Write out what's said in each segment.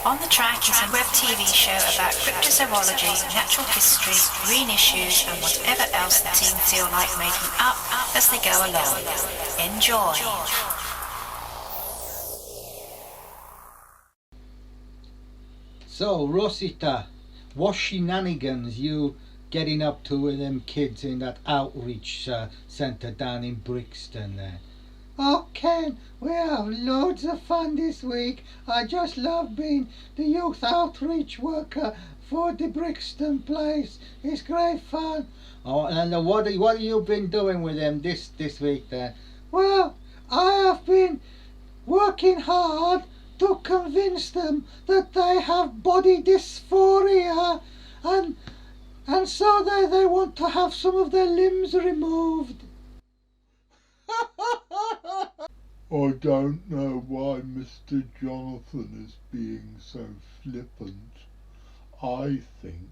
On the Track is a web TV show about cryptozoology, natural history, green issues and whatever else the team feel like making up as they go along. Enjoy! So, Rossiter, what shenanigans you getting up to with them kids in that outreach centre down in Brixton there? Oh, Ken, we have loads of fun this week. I just love being the youth outreach worker for the Brixton place. It's great fun. Oh, and what have you been doing with them this week then? Well, I have been working hard to convince them that they have body dysphoria and so they want to have some of their limbs removed. I don't know why Mr. Jonathan is being so flippant. I think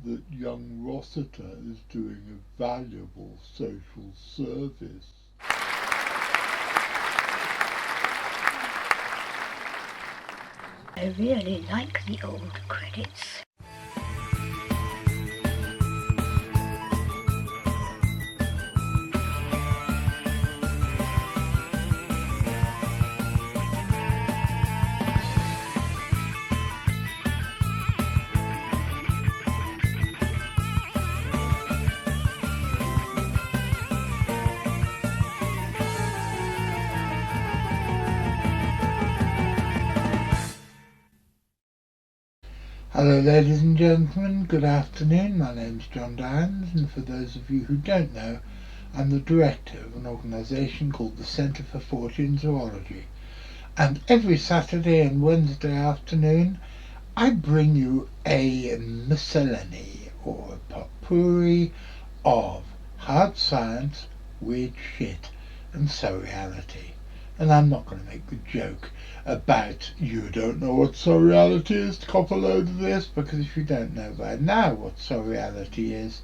that young Rossiter is doing a valuable social service. I really like the old credits. Hello ladies and gentlemen, good afternoon. My name's John Downs, and for those of you who don't know, I'm the director of an organisation called the Centre for Fortean Zoology. And every Saturday and Wednesday afternoon I bring you a miscellany or a potpourri of hard science, weird shit and surreality. And I'm not going to make the joke about you don't know what surreality is to cop a load of this, because if you don't know by now what surreality is,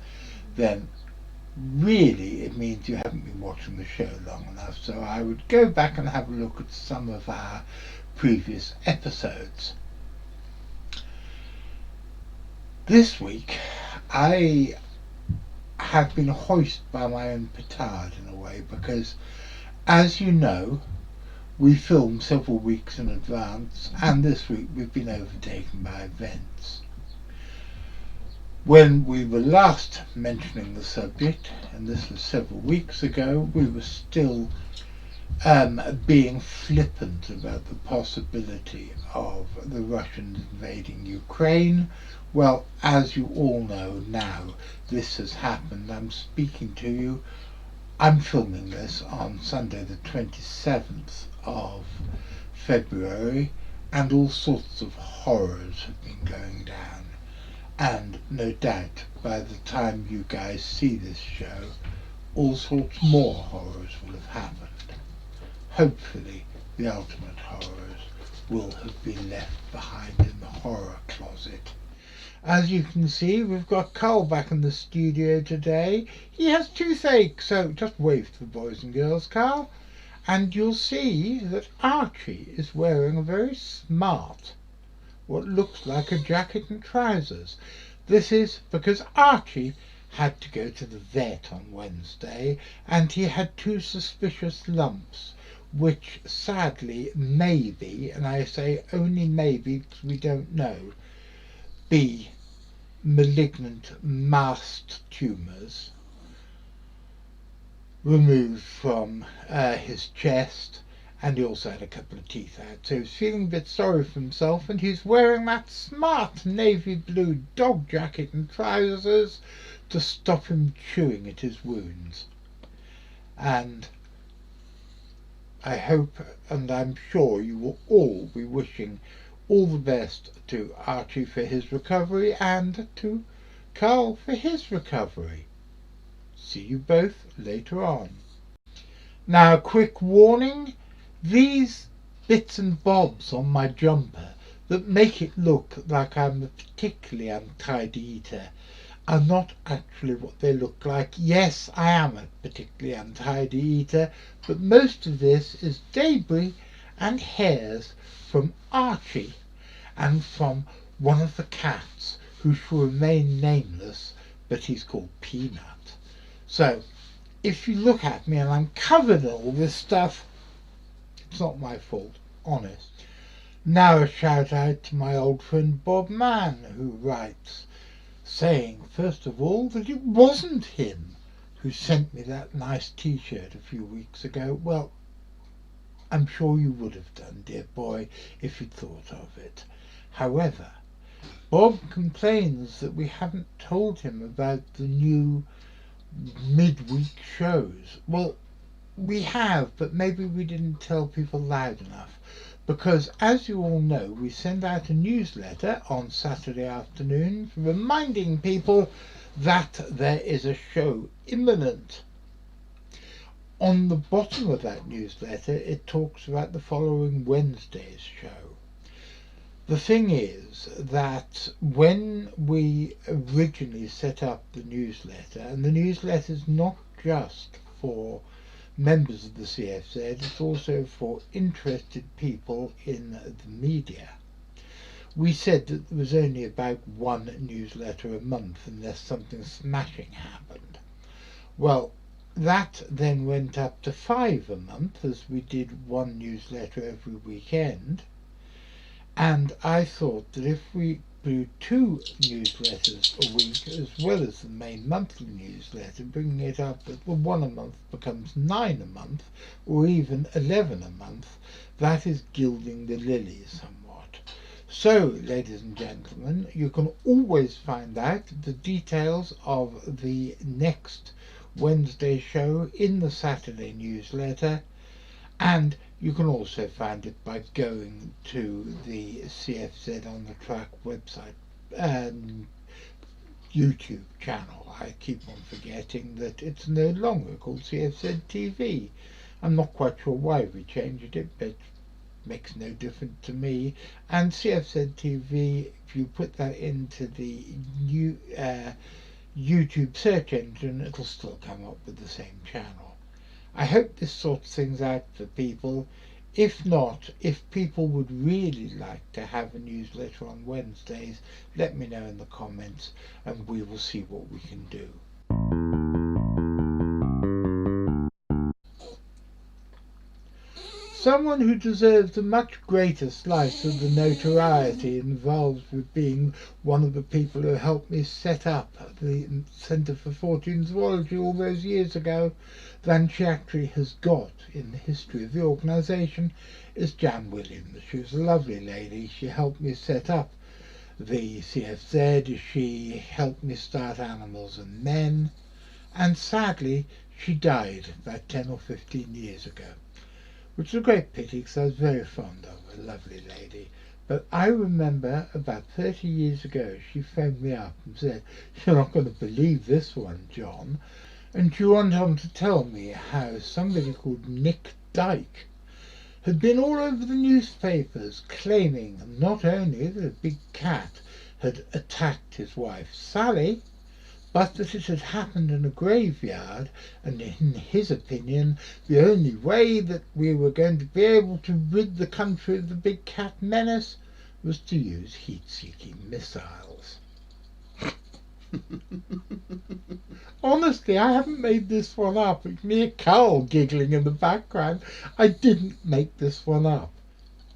then really it means you haven't been watching the show long enough. So I would go back and have a look at some of our previous episodes. This week I have been hoisted by my own petard in a way, because as you know, we film several weeks in advance, and this week we've been overtaken by events. When we were last mentioning the subject, and this was several weeks ago, we were still being flippant about the possibility of the Russians invading Ukraine. Well, as you all know now, this has happened. I'm speaking to you. I'm filming this on Sunday the 27th of February, and all sorts of horrors have been going down, and no doubt by the time you guys see this show all sorts more horrors will have happened. Hopefully the ultimate horrors will have been left behind in the horror closet. As you can see, we've got Carl back in the studio today. He has toothache, so just wave to the boys and girls, Carl. And you'll see that Archie is wearing a very smart, what looks like a jacket and trousers. This is because Archie had to go to the vet on Wednesday, and he had 2 suspicious lumps, which sadly maybe, and I say only maybe because we don't know, be malignant mast tumours removed from his chest, and he also had a couple of teeth out, so he's feeling a bit sorry for himself, and he's wearing that smart navy blue dog jacket and trousers to stop him chewing at his wounds. And I hope, and I'm sure, you will all be wishing all the best to Archie for his recovery, and to Carl for his recovery. See you both later on. Now, a quick warning, these bits and bobs on my jumper that make it look like I'm a particularly untidy eater are not actually what they look like. Yes, I am a particularly untidy eater, but most of this is debris and hairs from Archie. and from one of the cats who shall remain nameless, but he's called Peanut. So, if you look at me and I'm covered in all this stuff, it's not my fault, honest. Now a shout out to my old friend Bob Mann, who writes, saying, first of all, that it wasn't him who sent me that nice t-shirt a few weeks ago. Well, I'm sure you would have done, dear boy, if you'd thought of it. However, Bob complains that we haven't told him about the new midweek shows. Well, we have, but maybe we didn't tell people loud enough. Because, as you all know, we send out a newsletter on Saturday afternoon reminding people that there is a show imminent. On the bottom of that newsletter, it talks about the following Wednesday's show. The thing is that when we originally set up the newsletter, and the newsletter is not just for members of the CFZ, it's also for interested people in the media. We said that there was only about one newsletter a month unless something smashing happened. Well, that then went up to 5 a month, as we did one newsletter every weekend. And I thought that if we do 2 newsletters a week as well as the main monthly newsletter, bringing it up that 1 a month becomes 9 a month, or even 11 a month, that is gilding the lily somewhat. So, ladies and gentlemen, you can always find out the details of the next Wednesday show in the Saturday newsletter, and you can also find it by going to the CFZ on the Track website YouTube channel. I keep on forgetting that it's no longer called CFZ TV. I'm not quite sure why we changed it, but it makes no difference to me. And CFZ TV, if you put that into the new YouTube search engine, it'll still come up with the same channel. I hope this sorts things out for people. If not, if people would really like to have a newsletter on Wednesdays, let me know in the comments and we will see what we can do. Someone who deserves a much greater slice of the notoriety involved with being one of the people who helped me set up the Centre for Fortean Zoology all those years ago than she actually has got in the history of the organisation is Jan Williams. She was a lovely lady. She helped me set up the CFZ. She helped me start Animals and Men. And sadly, she died about 10 or 15 years ago, which is a great pity because I was very fond of her, a lovely lady. But I remember about 30 years ago she phoned me up and said, "You're not going to believe this one, John." And she went on to tell me how somebody called Nick Dyke had been all over the newspapers claiming not only that a big cat had attacked his wife Sally, but that it had happened in a graveyard, and in his opinion the only way that we were going to be able to rid the country of the big cat menace was to use heat-seeking missiles. Honestly, I haven't made this one up. It's me a cow giggling in the background. I didn't make this one up,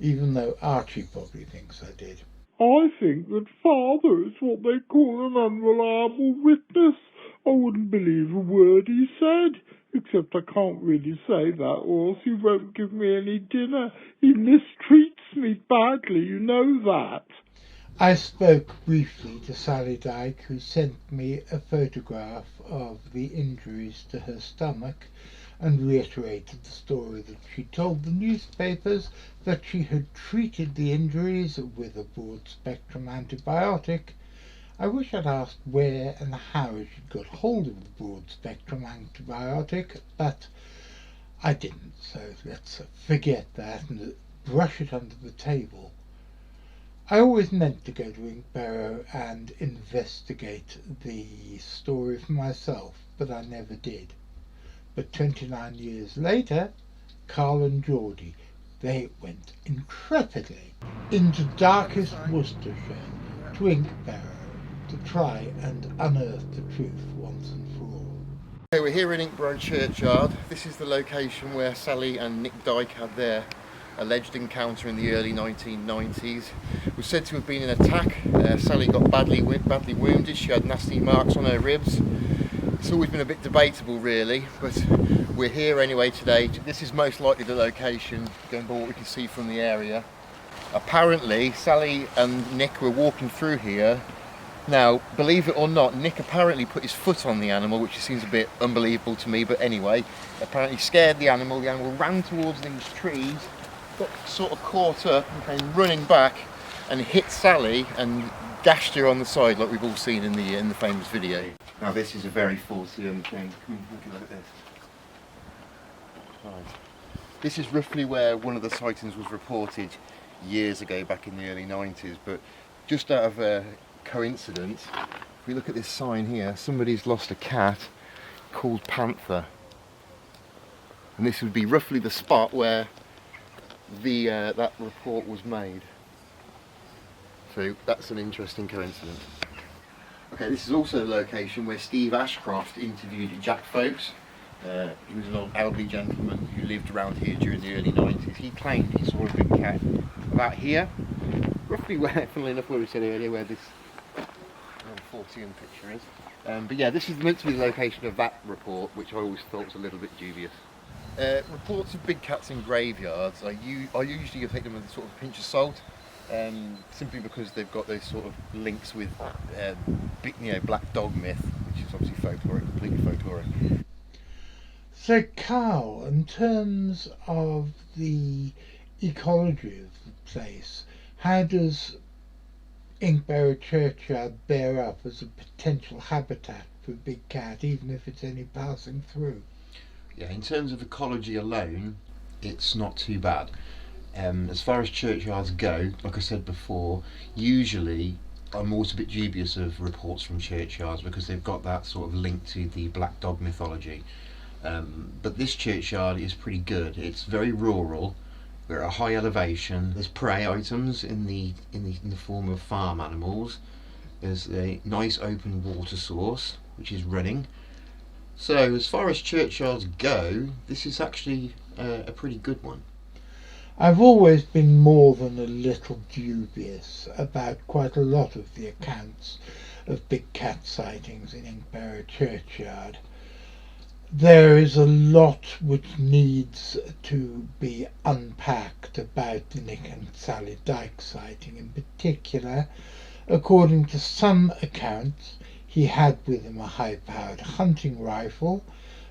even though Archie probably thinks I did. I think that father is what they call an unreliable witness. I wouldn't believe a word he said, except I can't really say that, or else he won't give me any dinner. He mistreats me badly, you know that. I spoke briefly to Sally Dyke, who sent me a photograph of the injuries to her stomach, and reiterated the story that she told the newspapers that she had treated the injuries with a broad-spectrum antibiotic. I wish I'd asked where and how she'd got hold of the broad-spectrum antibiotic, but I didn't, so let's forget that and brush it under the table. I always meant to go to Inkberrow and investigate the story for myself, but I never did. But 29 years later, Carl and Geordie, they went intrepidly into darkest Worcestershire to Inkberrow to try and unearth the truth once and for all. Okay, we're here in Inkberrow churchyard. This is the location where Sally and Nick Dyke had their alleged encounter in the early 1990s. It was said to have been an attack. Sally got badly wounded. She had nasty marks on her ribs. It's always been a bit debatable really, but we're here anyway today. This is most likely the location, going by what we can see from the area. Apparently Sally and Nick were walking through here. Now, believe it or not, Nick apparently put his foot on the animal, which seems a bit unbelievable to me, but anyway, apparently scared the animal ran towards these trees, got sort of caught up and came running back and hit Sally and gashed her on the side like we've all seen in the famous video. Now this is a very Fortean thing. Come on, look at this. Right. This is roughly where one of the sightings was reported years ago, back in the early 90s, but just out of a coincidence, if we look at this sign here, somebody's lost a cat called Panther, and this would be roughly the spot where the that report was made. So that's an interesting coincidence. Okay, this is also the location where Steve Ashcroft interviewed Jack Folks. He was an old elderly gentleman who lived around here during the early 90s. He claimed he saw a big cat about here, roughly where, funnily enough, where we said earlier, where this Fortean picture is. But yeah, this is meant to be the location of that report, which I always thought was a little bit dubious. Reports of big cats in graveyards, I usually take them with a sort of pinch of salt, simply because they've got those sort of links with black dog myth, which is obviously folkloric, completely folkloric. So Carl, in terms of the ecology of the place, how does Inkberrow churchyard bear up as a potential habitat for a big cat, even if it's only passing through? Yeah, in terms of ecology alone, it's not too bad. As far as churchyards go, like I said before, usually I'm always a bit dubious of reports from churchyards because they've got that sort of link to the black dog mythology. But this churchyard is pretty good. It's very rural. We're at a high elevation. There's prey items in the form of farm animals. There's a nice open water source which is running. So as far as churchyards go, this is actually a pretty good one. I've always been more than a little dubious about quite a lot of the accounts of big cat sightings in Inkberrow churchyard. There is a lot which needs to be unpacked about the Nick and Sally Dyke sighting. In particular, according to some accounts, he had with him a high-powered hunting rifle.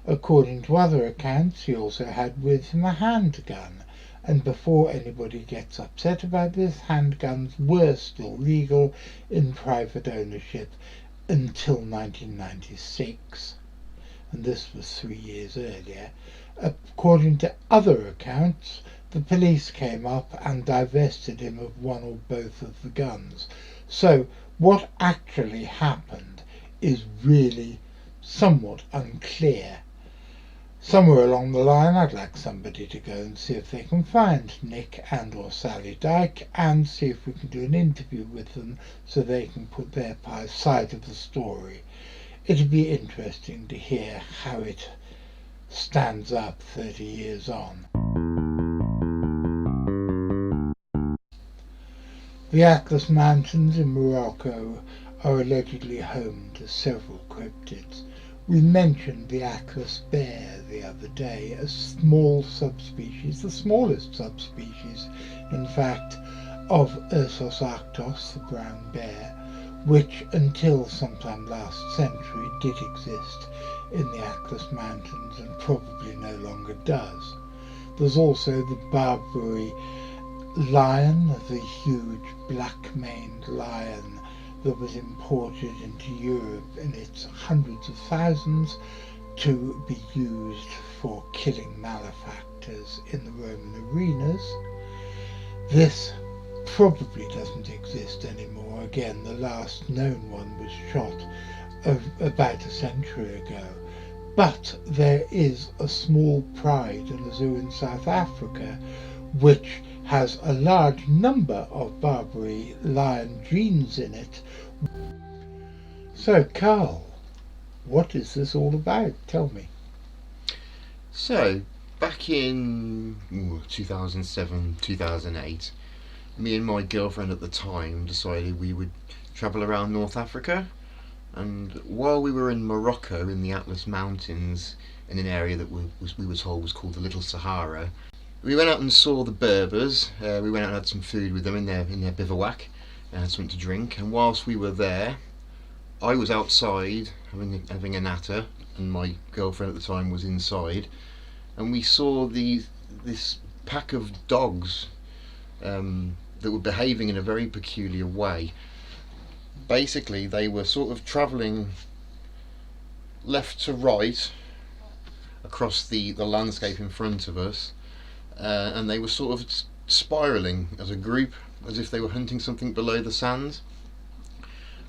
According to other accounts, he also had with him a handgun. And before anybody gets upset about this, handguns were still legal in private ownership until 1996. And this was 3 years earlier. According to other accounts, the police came up and divested him of one or both of the guns. So what actually happened is really somewhat unclear. Somewhere along the line, I'd like somebody to go and see if they can find Nick and or Sally Dyke and see if we can do an interview with them so they can put their side of the story. It'd be interesting to hear how it stands up 30 years on. The Atlas Mountains in Morocco are allegedly home to several cryptids. We mentioned the Atlas bear the other day, a small subspecies, the smallest subspecies, in fact, of Ursus arctos, the brown bear, which until sometime last century did exist in the Atlas Mountains and probably no longer does. There's also the Barbary lion, the huge black-maned lion that was imported into Europe in its hundreds of thousands to be used for killing malefactors in the Roman arenas. This probably doesn't exist anymore. Again, the last known one was shot about a century ago. But there is a small pride in a zoo in South Africa which has a large number of Barbary lion genes in it. So, Carl, what is this all about? Tell me. So, back in 2007, 2008, me and my girlfriend at the time decided we would travel around North Africa. And while we were in Morocco, in the Atlas Mountains, in an area that we were told was called the Little Sahara, we went out and saw the Berbers. We went out and had some food with them in their bivouac and had something to drink. And whilst we were there, I was outside having a natter, and my girlfriend at the time was inside, and we saw this pack of dogs that were behaving in a very peculiar way. Basically, they were sort of travelling left to right across the landscape in front of us, and they were sort of spiralling as a group, as if they were hunting something below the sand.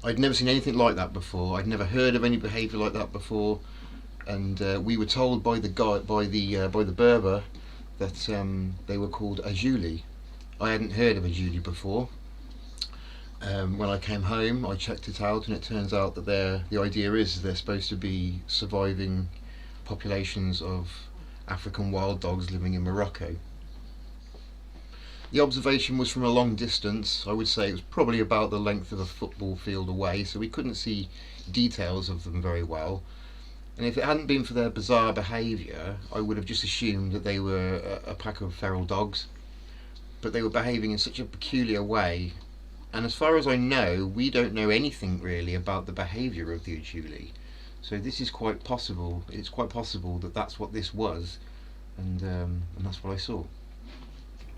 I'd never seen anything like that before. I'd never heard of any behaviour like that before, and we were told by the Berber that they were called Adjule. I hadn't heard of Adjule before. When I came home, I checked it out, and it turns out that the idea is they're supposed to be surviving populations of African wild dogs living in Morocco. The observation was from a long distance. I would say it was probably about the length of a football field away, so we couldn't see details of them very well. And if it hadn't been for their bizarre behaviour, I would have just assumed that they were a pack of feral dogs. But they were behaving in such a peculiar way, and as far as I know, we don't know anything really about the behaviour of the Adjule. So this is quite possible. It's quite possible that that's what this was, and that's what I saw.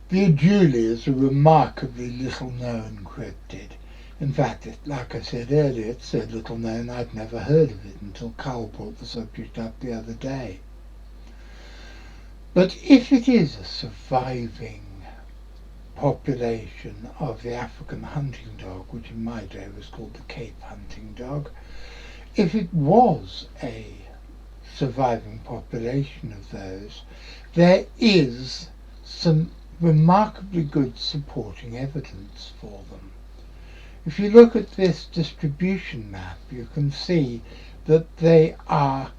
The Adjule is a remarkably little known cryptid. In fact, like I said earlier, it's so little known I'd never heard of it until Carl brought the subject up the other day. But if it is a surviving population of the African hunting dog, which in my day was called the Cape hunting dog, if it was a surviving population of those, there is some remarkably good supporting evidence for them. If you look at this distribution map, you can see that they are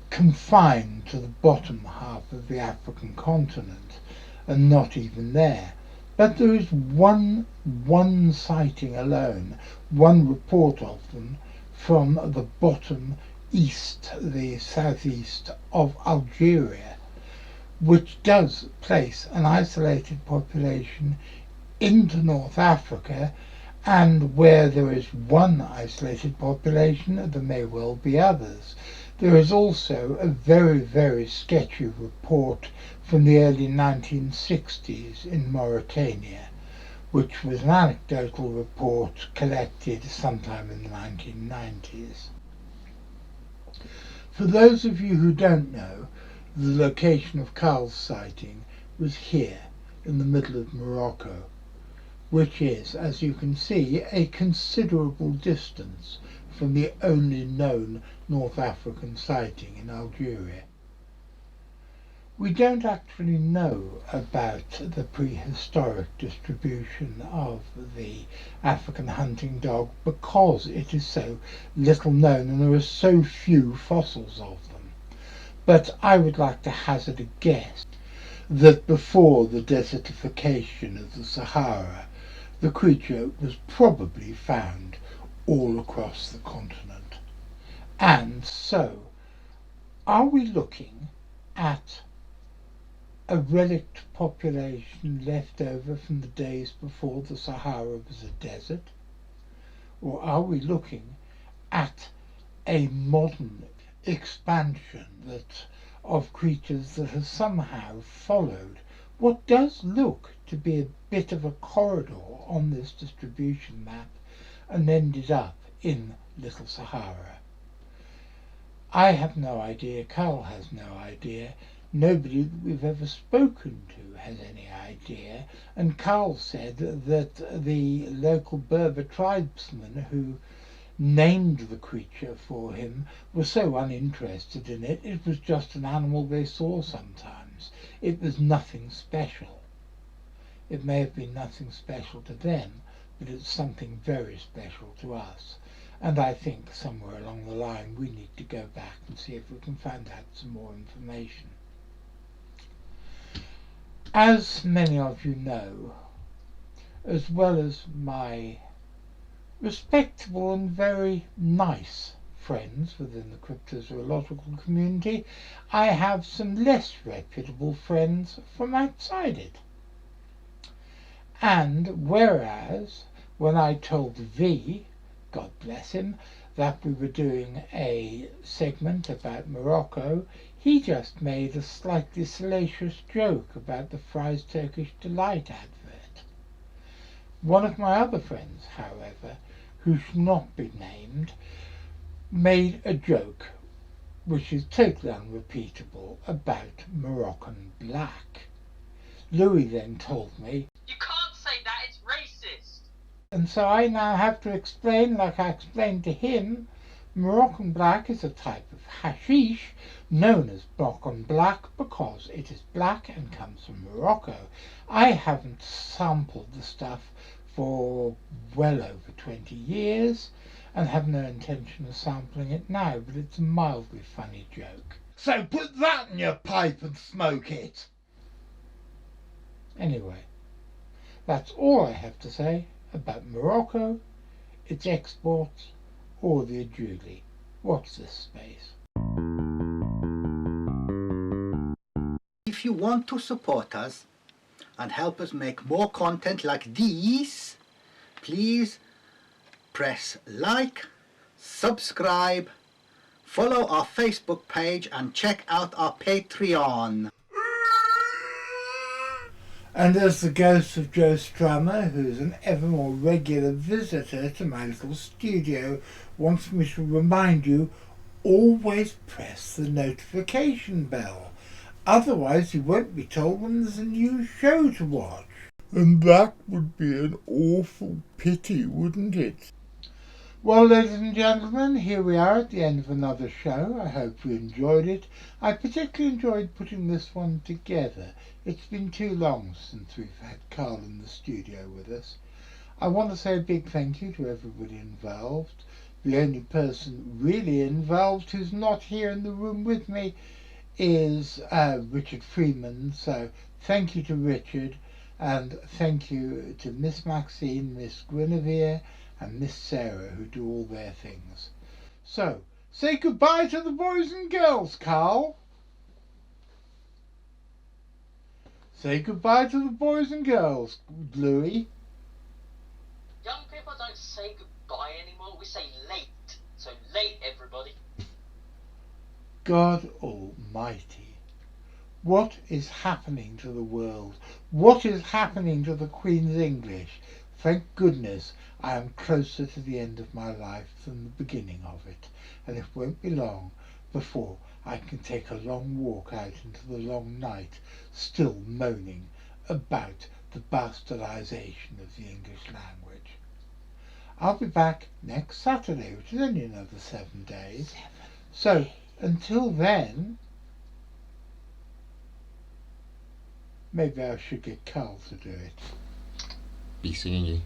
confined to the bottom half of the African continent, and not even there. But there is one sighting alone, one report of them from the bottom east, the southeast of Algeria, which does place an isolated population into North Africa, and where there is one isolated population, there may well be others. There is also a very, very sketchy report from the early 1960s in Mauritania, which was an anecdotal report collected sometime in the 1990s. For those of you who don't know, the location of Carl's sighting was here, in the middle of Morocco, which is, as you can see, a considerable distance from the only known North African sighting in Algeria. We don't actually know about the prehistoric distribution of the African hunting dog because it is so little known and there are so few fossils of them. But I would like to hazard a guess that before the desertification of the Sahara, the creature was probably found all across the continent. And so, are we looking at a relict population left over from the days before the Sahara was a desert? Or are we looking at a modern expansion of creatures that has somehow followed what does look to be a bit of a corridor on this distribution map and ended up in Little Sahara? I have no idea, Carl has no idea, nobody that we've ever spoken to has any idea, and Carl said that the local Berber tribesmen who named the creature for him were so uninterested in it, it was just an animal they saw sometimes. it was nothing special. It may have been nothing special to them, but it's something very special to us. And I think somewhere along the line we need to go back and see if we can find out some more information. As many of you know, as well as my respectable and very nice friends within the cryptozoological community, I have some less reputable friends from outside it. And whereas when I told V, God bless him, that we were doing a segment about Morocco, he just made a slightly salacious joke about the Fry's Turkish Delight advert. One of my other friends, however, who should not be named, made a joke which is totally unrepeatable about Moroccan black. Louis then told me, "You can't say that, it's racist." And so I now have to explain, like I explained to him, Moroccan black is a type of hashish known as Moroccan black because it is black and comes from Morocco. I haven't sampled the stuff for well over 20 years and have no intention of sampling it now, but it's a mildly funny joke. So put that in your pipe and smoke it. Anyway, that's all I have to say about Morocco, its exports, or the Adjule. Watch this space. If you want to support us and help us make more content like these, please press like, subscribe, follow our Facebook page and check out our Patreon. And as the ghost of Joe Strummer, who's an ever more regular visitor to my little studio, wants me to remind you, always press the notification bell. Otherwise you won't be told when there's a new show to watch. And that would be an awful pity, wouldn't it? Well, ladies and gentlemen, here we are at the end of another show. I hope you enjoyed it. I particularly enjoyed putting this one together. It's been too long since we've had Carl in the studio with us. I want to say a big thank you to everybody involved. The only person really involved who's not here in the room with me is Richard Freeman. So thank you to Richard, and thank you to Miss Maxine, Miss Guinevere, and Miss Sarah, who do all their things. So, say goodbye to the boys and girls, Carl. Say goodbye to the boys and girls, Louis. Young people don't say goodbye anymore, we say late. So late, everybody. God Almighty. What is happening to the world? What is happening to the Queen's English? Thank goodness I am closer to the end of my life than the beginning of it, and it won't be long before I can take a long walk out into the long night, still moaning about the bastardization of the English language. I'll be back next Saturday, which is only another 7 days. So, until then, maybe I should get Carl to do it. Be seeing you.